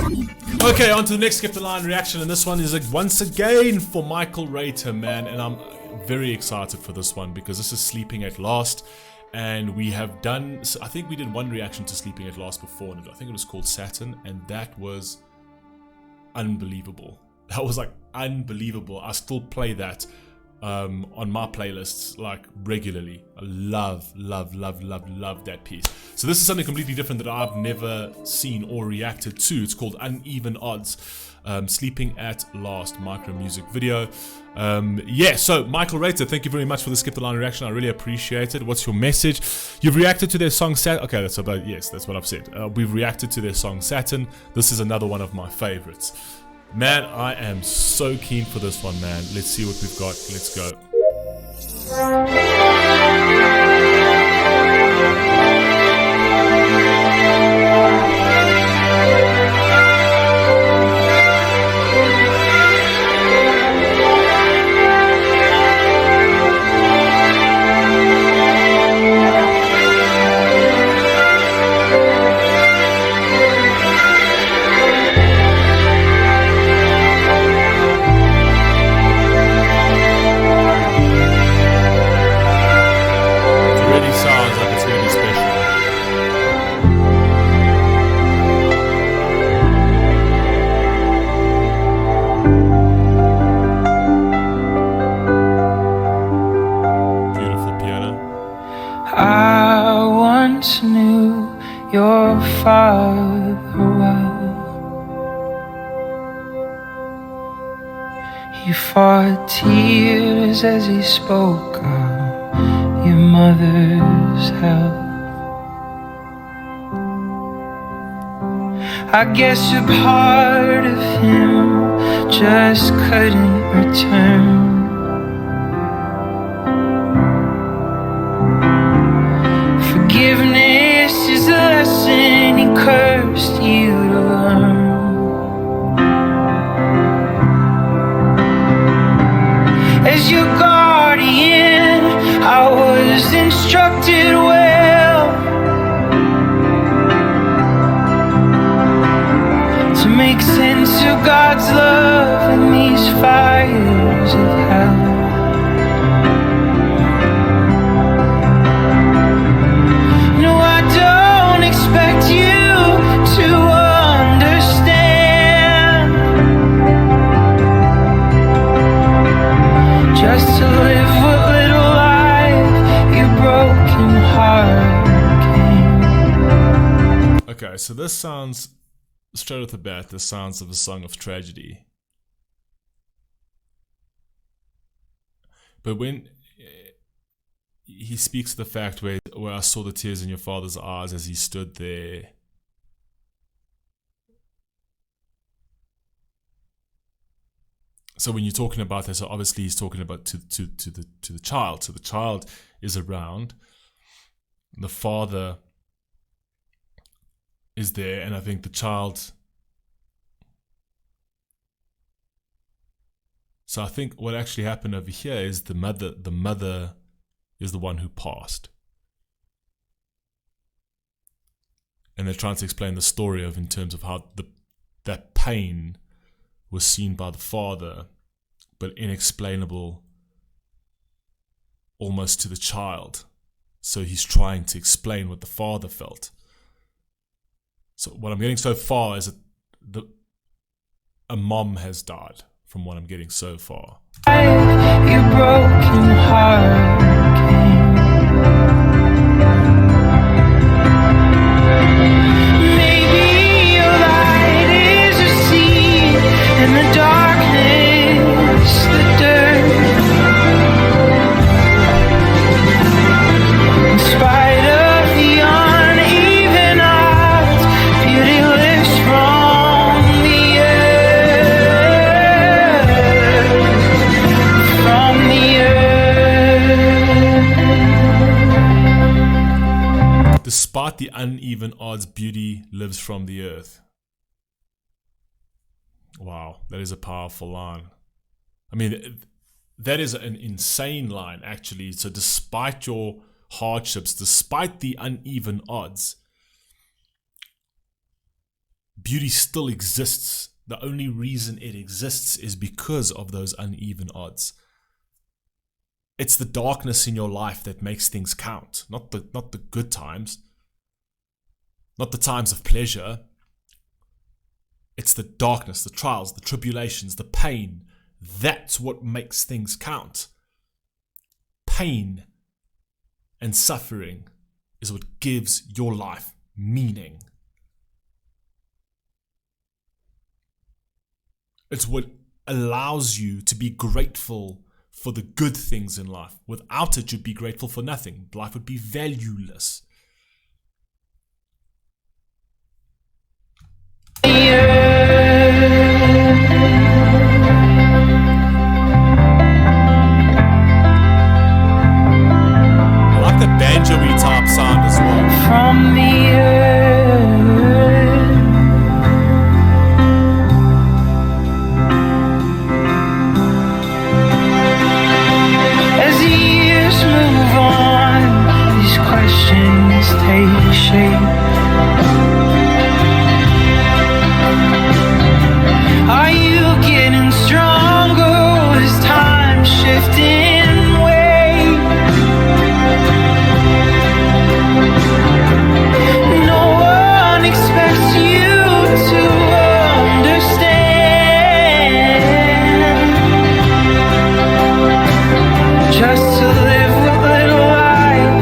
Okay, on to the next Skip the Line reaction, and this one is once again for Michael Rater, man, and I'm very excited for this one because this is Sleeping at Last, and we have done, I think we did one reaction to Sleeping at Last before, and I think it was called Saturn, and that was unbelievable. That was like unbelievable. I still play that on my playlists like regularly. I love that piece. So this is something completely different that I've never seen or reacted to. It's called Uneven Odds. Sleeping at Last micro music video. Yeah, so Michael Rater, thank you very much for the Skip the Line reaction. I really appreciate it. What's your message? You've reacted to their song Saturn. Okay, that's about, yes, that's what I've said. We've reacted to their song Saturn. This is another one of my favorites. Man, I am so keen for this one, man. Let's see what we've got. Let's go. I once knew your father well. He fought tears as he spoke of your mother's health. I guess a part of him just couldn't return. Forgiveness is the lesson he cursed you to learn. As your guardian, I was instructed well to make sense of God's love in these fires of hell. Just to live what little life your broken heart gave. Okay, so this sounds, straight off the bat, this sounds of a song of tragedy. But when he speaks of the fact where I saw the tears in your father's eyes as he stood there, so when you're talking about that, so obviously he's talking about to the child. So the child is around, the father is there, and I think the child. So I think what actually happened over here is the mother is the one who passed, and they're trying to explain the story of in terms of how that pain was seen by the father, but inexplainable almost to the child. So he's trying to explain what the father felt. So what I'm getting so far is that a mom has died, from what I'm getting so far. Your broken heart came. Maybe your light is a seed in the darkness, the dirt. In spite of the uneven odds, beauty lives from the earth, from the earth. Despite the uneven odds, beauty lives from the earth. Wow, that is a powerful line. I mean, that is an insane line, actually. So despite your hardships, despite the uneven odds, beauty still exists. The only reason it exists is because of those uneven odds. It's the darkness in your life that makes things count, not the good times, not the times of pleasure. It's the darkness, the trials, the tribulations, the pain. That's what makes things count. Pain and suffering is what gives your life meaning. It's what allows you to be grateful for the good things in life. Without it, you'd be grateful for nothing. Life would be valueless. I like the banjo-y type sound as well. From the earth, as the years move on, these questions take shape. Are you getting stronger? Is time shifting weight? No one expects you to understand. Just to live a little life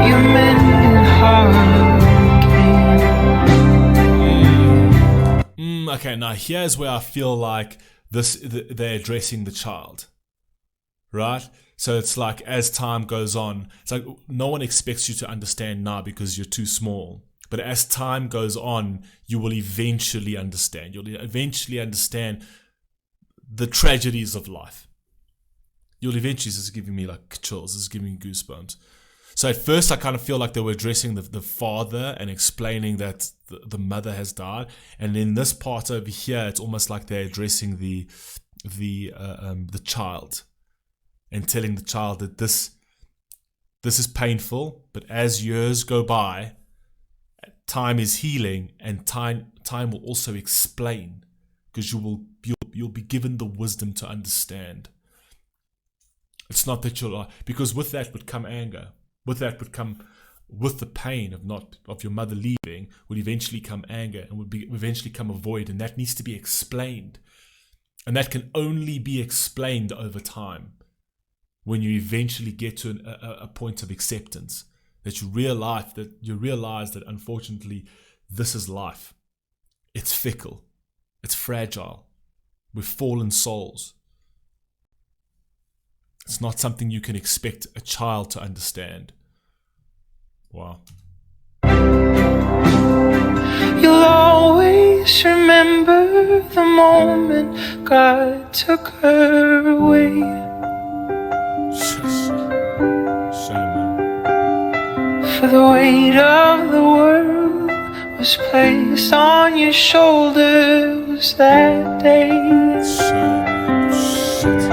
you meant it hard again. Okay, now here's where I feel like they're addressing the child, right? So it's like as time goes on, it's like no one expects you to understand now because you're too small. But as time goes on, you will eventually understand. You'll eventually understand the tragedies of life. You'll eventually, this is giving me like chills, this is giving me goosebumps. So at first I kind of feel like they were addressing the father and explaining that the mother has died. And in this part over here, it's almost like they're addressing the child and telling the child that this is painful, but as years go by, time is healing, and time will also explain, because you'll be given the wisdom to understand. It's not that because with that would come anger. With that would come, with the pain of your mother leaving, would eventually come anger, and would eventually come a void, and that needs to be explained. And that can only be explained over time, when you eventually get to a point of acceptance, that you realize that unfortunately this is life. It's fickle, it's fragile. We're fallen souls. It's not something you can expect a child to understand. Wow. You'll always remember the moment God took her away. Shame, man. For the weight of the world was placed on your shoulders that day. Shame, man. Shit.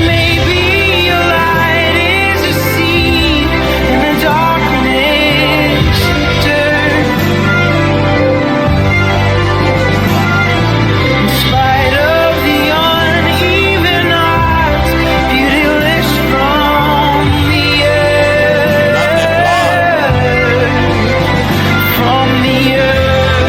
Maybe your light is a seed in the darkness, dirt. In spite of the uneven odds, beauty lifts from the earth, from the earth, from the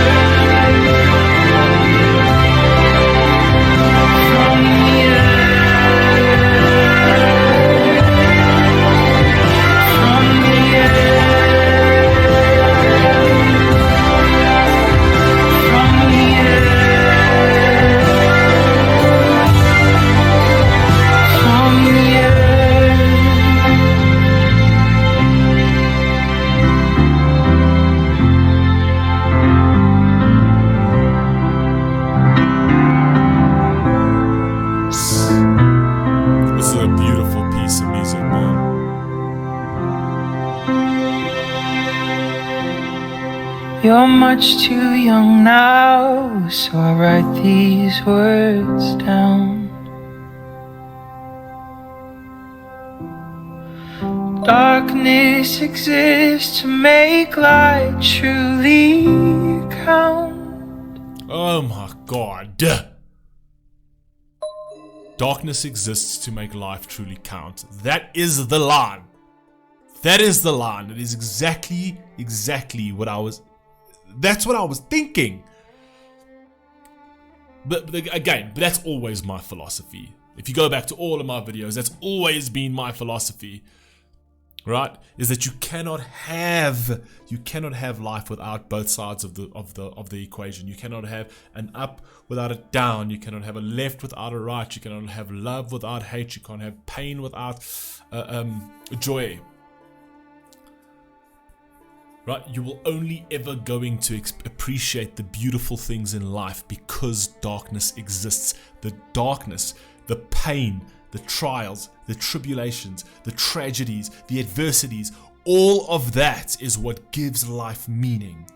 This is a beautiful piece of music, man. You're much too young now, so I write these words down Darkness exists to make light truly count. Oh my god. Darkness exists to make life truly count. That is the line. That is the line. It is exactly what I was... That's what I was thinking. But again, that's always my philosophy. If you go back to all of my videos, that's always been my philosophy. Right? Is that you cannot have life without both sides of the equation. You cannot have an up without a down. You cannot have a left without a right. You cannot have love without hate. You can't have pain without joy. Right? You will only ever going to appreciate the beautiful things in life because darkness exists. The darkness, the pain, the trials, the tribulations, the tragedies, the adversities, all of that is what gives life meaning.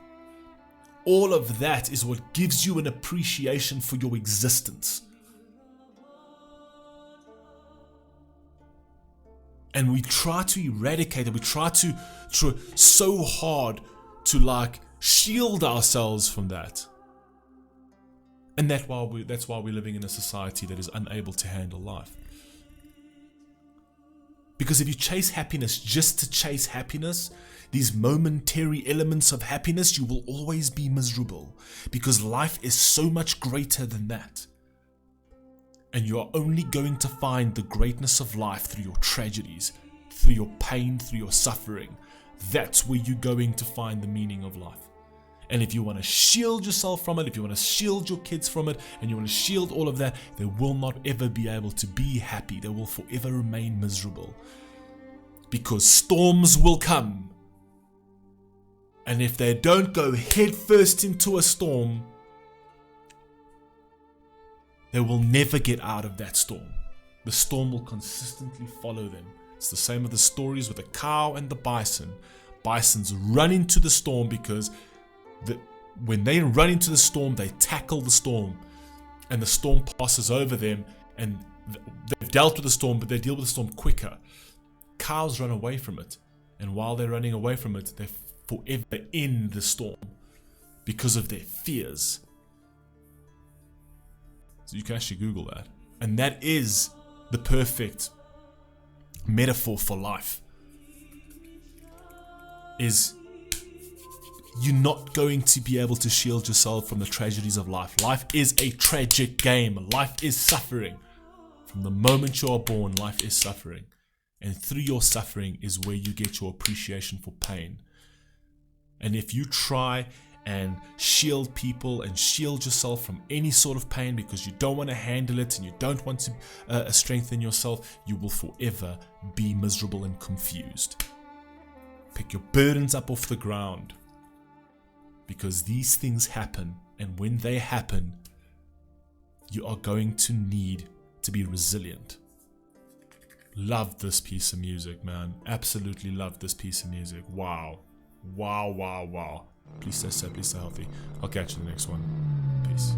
All of that is what gives you an appreciation for your existence. And we try to eradicate it. We try so hard to like shield ourselves from that. And that's why we're living in a society that is unable to handle life. Because if you chase happiness just to chase happiness, these momentary elements of happiness, you will always be miserable. Because life is so much greater than that. And you are only going to find the greatness of life through your tragedies, through your pain, through your suffering. That's where you're going to find the meaning of life. And if you want to shield yourself from it, if you want to shield your kids from it, and you want to shield all of that, they will not ever be able to be happy. They will forever remain miserable. Because storms will come. And if they don't go headfirst into a storm, they will never get out of that storm. The storm will consistently follow them. It's the same with the stories with the cow and the bison. Bisons run into the storm because when they run into the storm, they tackle the storm. And the storm passes over them and they've dealt with the storm, but they deal with the storm quicker. Cows run away from it. And while they're running away from it, they're forever in the storm because of their fears. So you can actually Google that. And that is the perfect metaphor for life. Is you're not going to be able to shield yourself from the tragedies of life. Life is a tragic game. Life is suffering. From the moment you are born, life is suffering. And through your suffering is where you get your appreciation for pain. And if you try and shield people and shield yourself from any sort of pain because you don't want to handle it and you don't want to strengthen yourself, you will forever be miserable and confused. Pick your burdens up off the ground, because these things happen, and when they happen, you are going to need to be resilient. Love this piece of music, man. Absolutely love this piece of music. Wow. Wow, wow, wow. Please stay safe, please stay healthy. I'll catch you in the next one. Peace.